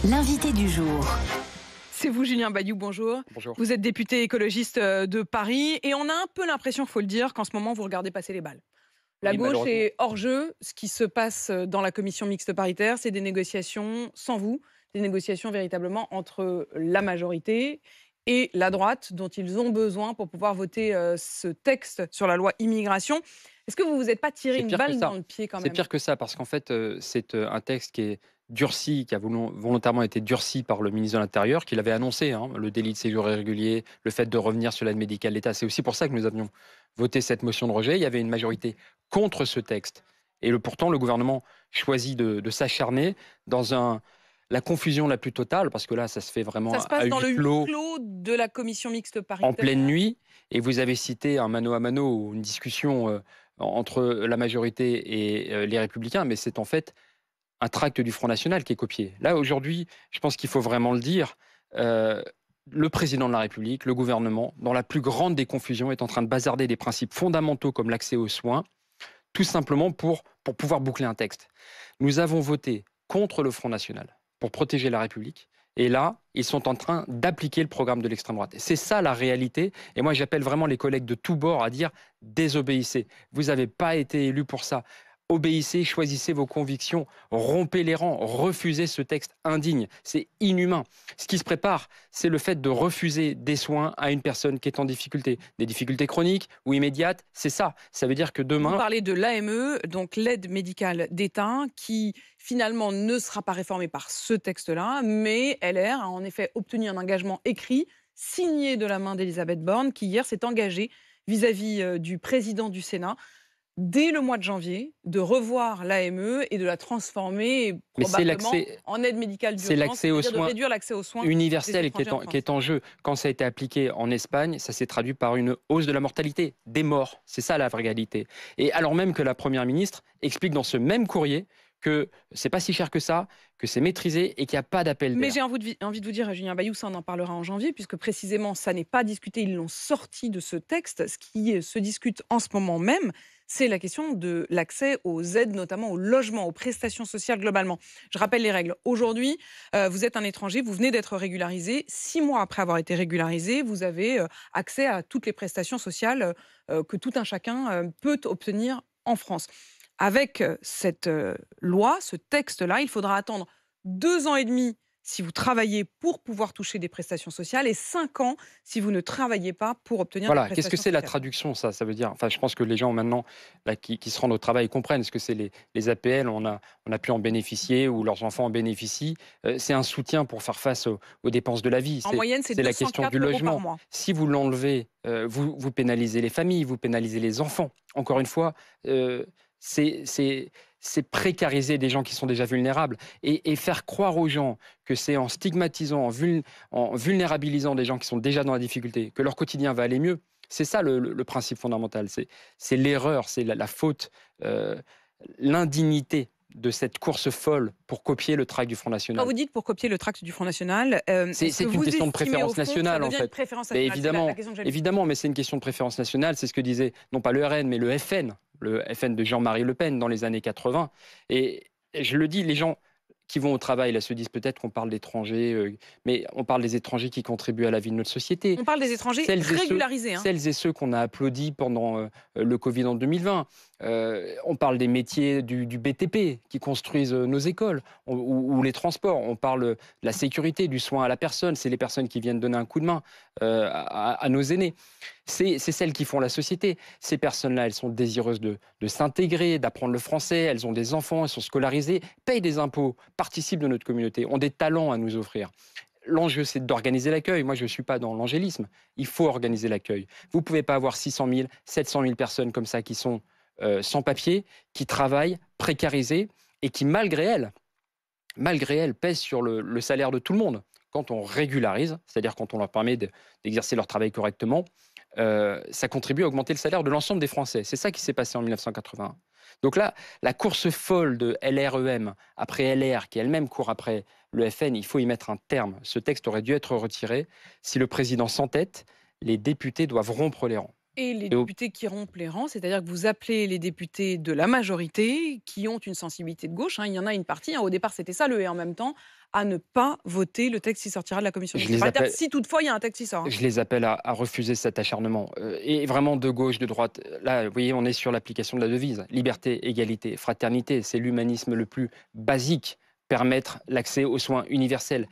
L'invité du jour. C'est vous, Julien Bayou, bonjour. Bonjour. Vous êtes député écologiste de Paris et on a un peu l'impression, il faut le dire, qu'en ce moment, vous regardez passer les balles. La Oui, gauche malheureusement. est hors jeu. Ce qui se passe dans la commission mixte paritaire, c'est des négociations sans vous, des négociations véritablement entre la majorité et la droite dont ils ont besoin pour pouvoir voter ce texte sur la loi immigration. Est-ce que vous vous êtes pas tiré C'est une pire que balle ça. dans le pied quand C'est même? pire que ça, parce qu'en fait, c'est un texte qui est durci, qui a volontairement été durci par le ministre de l'Intérieur, qui l'avait annoncé, hein, le délit de séjour irrégulier, le fait de revenir sur l'aide médicale d'État. C'est aussi pour ça que nous avions voté cette motion de rejet. Il y avait une majorité contre ce texte. Et pourtant, le gouvernement choisit de s'acharner dans la confusion la plus totale, parce que là, ça se fait vraiment Ça se à passe dans le huis huis clos, clos de la commission mixte en paritaire. pleine nuit. Et vous avez cité un mano à mano, ou une discussion entre la majorité et les Républicains, mais c'est en fait un tract du Front National qui est copié. Là, aujourd'hui, je pense qu'il faut vraiment le dire, le président de la République, le gouvernement, dans la plus grande des confusions, est en train de bazarder des principes fondamentaux comme l'accès aux soins, tout simplement pour pouvoir boucler un texte. Nous avons voté contre le Front National pour protéger la République. Et là, ils sont en train d'appliquer le programme de l'extrême droite. C'est ça la réalité. Et moi, j'appelle vraiment les collègues de tous bords à dire désobéissez. Vous n'avez pas été élus pour ça. Obéissez, choisissez vos convictions, rompez les rangs, refusez ce texte indigne. C'est inhumain. Ce qui se prépare, c'est le fait de refuser des soins à une personne qui est en difficulté. Des difficultés chroniques ou immédiates, c'est ça. Ça veut dire que Vous demain... parlez de l'AME, donc l'aide médicale d'État, qui finalement ne sera pas réformée par ce texte-là, mais LR a en effet obtenu un engagement écrit, signé de la main d'Elisabeth Borne, qui hier s'est engagée vis-à-vis du président du Sénat, dès le mois de janvier, de revoir l'AME et de la transformer Mais c'est probablement l'accès... en aide médicale C'est d'urgence, l'accès aux c'est-à-dire de soins réduire l'accès aux soins des universel qui étrangers en France. est en jeu. Quand ça a été appliqué en Espagne, ça s'est traduit par une hausse de la mortalité, des morts. C'est ça la réalité. Et alors même que la Première ministre explique dans ce même courrier que c'est pas si cher que ça, que c'est maîtrisé et qu'il n'y a pas d'appel Mais d'air. j'ai envie de vous dire, Julien Bayou, ça on en parlera en janvier, puisque précisément ça n'est pas discuté, ils l'ont sorti de ce texte. Ce qui se discute en ce moment même, c'est la question de l'accès aux aides, notamment au logement, aux prestations sociales globalement. Je rappelle les règles. Aujourd'hui, vous êtes un étranger, vous venez d'être régularisé. 6 mois après avoir été régularisé, vous avez accès à toutes les prestations sociales que tout un chacun peut obtenir en France. Avec cette loi, ce texte-là, il faudra attendre 2 ans et demi si vous travaillez pour pouvoir toucher des prestations sociales et 5 ans si vous ne travaillez pas pour obtenir des Voilà, prestations qu'est-ce que c'est la sociales. traduction, ça veut dire, enfin, je pense que les gens maintenant là, qui se rendent au travail comprennent ce que c'est les APL, on a pu en bénéficier ou leurs enfants en bénéficient. C'est un soutien pour faire face aux dépenses de la vie. En moyenne, c'est C'est la question 204 du € par logement. mois. Si vous l'enlevez, vous pénalisez les familles, vous pénalisez les enfants. Encore une fois, c'est précariser des gens qui sont déjà vulnérables et faire croire aux gens que c'est en stigmatisant, en vulnérabilisant des gens qui sont déjà dans la difficulté, que leur quotidien va aller mieux. C'est ça le principe fondamental. C'est l'erreur, c'est la faute, l'indignité de cette course folle pour copier le tract du Front Quand National. vous dites pour copier le tract du Front National, C'est est-ce que une vous question de estimez, préférence au fond, que nationale, ça en devient fait. une préférence Mais nationale? C'est la question que j'allais évidemment, mais c'est une question de préférence nationale. C'est ce que disait, non pas le RN, mais le FN de Jean-Marie Le Pen dans les années 80. Et je le dis, les gens qui vont au travail, là, se disent peut-être qu'on parle d'étrangers, mais on parle des étrangers qui contribuent à la vie de notre société. On parle des étrangers régularisés. Celles et ceux qu'on a applaudis pendant le Covid en 2020. On parle des métiers du BTP qui construisent nos écoles ou les transports. On parle de la sécurité, du soin à la personne. C'est les personnes qui viennent donner un coup de main à nos aînés. C'est celles qui font la société. Ces personnes-là, elles sont désireuses de s'intégrer, d'apprendre le français. Elles ont des enfants, elles sont scolarisées, payent des impôts, participent de notre communauté, ont des talents à nous offrir. L'enjeu, c'est d'organiser l'accueil. Moi, je ne suis pas dans l'angélisme. Il faut organiser l'accueil. Vous ne pouvez pas avoir 600 000, 700 000 personnes comme ça qui sont sans papier, qui travaillent, précarisées et qui, malgré elles, pèsent sur le salaire de tout le monde. Quand on régularise, c'est-à-dire quand on leur permet d'exercer leur travail correctement, ça contribue à augmenter le salaire de l'ensemble des Français. C'est ça qui s'est passé en 1981. Donc là, la course folle de LREM après LR, qui elle-même court après le FN, il faut y mettre un terme. Ce texte aurait dû être retiré. Si le président s'entête, les députés doivent rompre les rangs. Et les Et au- députés qui rompent les rangs, c'est-à-dire que vous appelez les députés de la majorité qui ont une sensibilité de gauche, hein, il y en a une partie, hein, au départ c'était ça le et en même temps, à ne pas voter le texte qui sortira de la commission je mixte les paritaire, appelle, si toutefois il y a un texte qui sort. Hein. Je les appelle à refuser cet acharnement. Et vraiment de gauche, de droite. Là, vous voyez, on est sur l'application de la devise. Liberté, égalité, fraternité. C'est l'humanisme le plus basique. Permettre l'accès aux soins universels,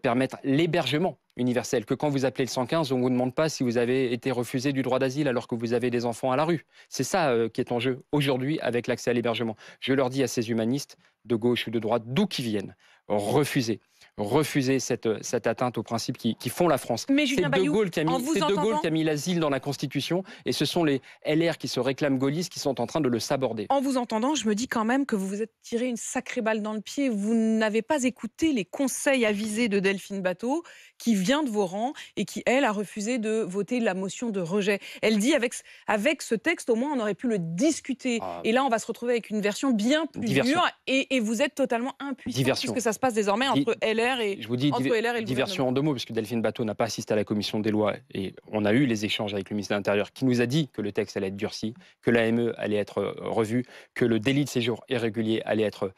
permettre l'hébergement universel. Que quand vous appelez le 115, on ne vous demande pas si vous avez été refusé du droit d'asile alors que vous avez des enfants à la rue. C'est ça qui est en jeu aujourd'hui avec l'accès à l'hébergement. Je leur dis à ces humanistes, de gauche ou de droite, d'où qu'ils viennent, refusez. Refuser cette atteinte aux principes qui font la France. Mais C'est Julien De Bayou, Gaulle qui a en mis, vous c'est De Gaulle entendant, qui a mis l'asile dans la Constitution et ce sont les LR qui se réclament gaullistes qui sont en train de le saborder. En vous entendant, je me dis quand même que vous vous êtes tiré une sacrée balle dans le pied. Vous n'avez pas écouté les conseils avisés de Delphine Bateau, qui vient de vos rangs et qui, elle, a refusé de voter la motion de rejet. Elle dit avec ce texte, au moins, on aurait pu le discuter. Ah, Et là, on va se retrouver avec une version bien plus diversion. dure. Et vous êtes totalement impuissant Diversion. puisque ça se passe désormais Di- entre LR et, Je vous dis entre LR et le diversion gouvernement. en deux mots, parce que Delphine Bateau n'a pas assisté à la commission des lois et on a eu les échanges avec le ministre de l'Intérieur qui nous a dit que le texte allait être durci, que l'AME allait être revu, que le délit de séjour irrégulier allait être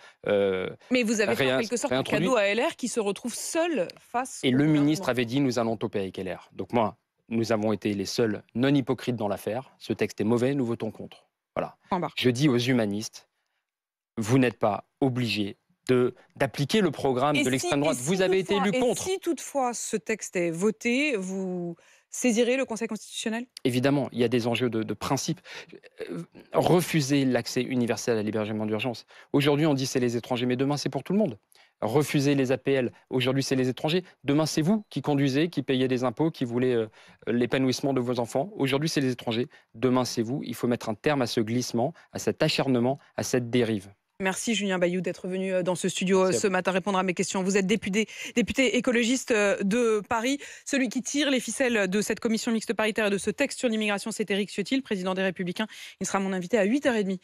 Mais vous avez fait en quelque sorte un réintroduit. cadeau à LR qui se retrouve seul face Et au le gouvernement. ministre avait dit nous allons toper avec LR. Donc moi, nous avons été les seuls non hypocrites dans l'affaire. Ce texte est mauvais, nous votons contre. Voilà. Point barre. Je dis aux humanistes, vous n'êtes pas obligés d'appliquer le programme de l'extrême droite. Vous avez été élu contre. Si toutefois ce texte est voté, vous saisirez le Conseil constitutionnel? Évidemment, il y a des enjeux de principe. Refuser l'accès universel à l'hébergement d'urgence. Aujourd'hui, on dit c'est les étrangers, mais demain, c'est pour tout le monde. Refuser les APL. Aujourd'hui, c'est les étrangers. Demain, c'est vous qui conduisez, qui payez des impôts, qui voulez l'épanouissement de vos enfants. Aujourd'hui, c'est les étrangers. Demain, c'est vous. Il faut mettre un terme à ce glissement, à cet acharnement, à cette dérive. Merci Julien Bayou d'être venu dans ce studio Merci à ce matin répondre à mes questions. Vous êtes député écologiste de Paris. Celui qui tire les ficelles de cette commission mixte paritaire et de ce texte sur l'immigration, c'est Éric Ciotti, le président des Républicains. Il sera mon invité à 8h30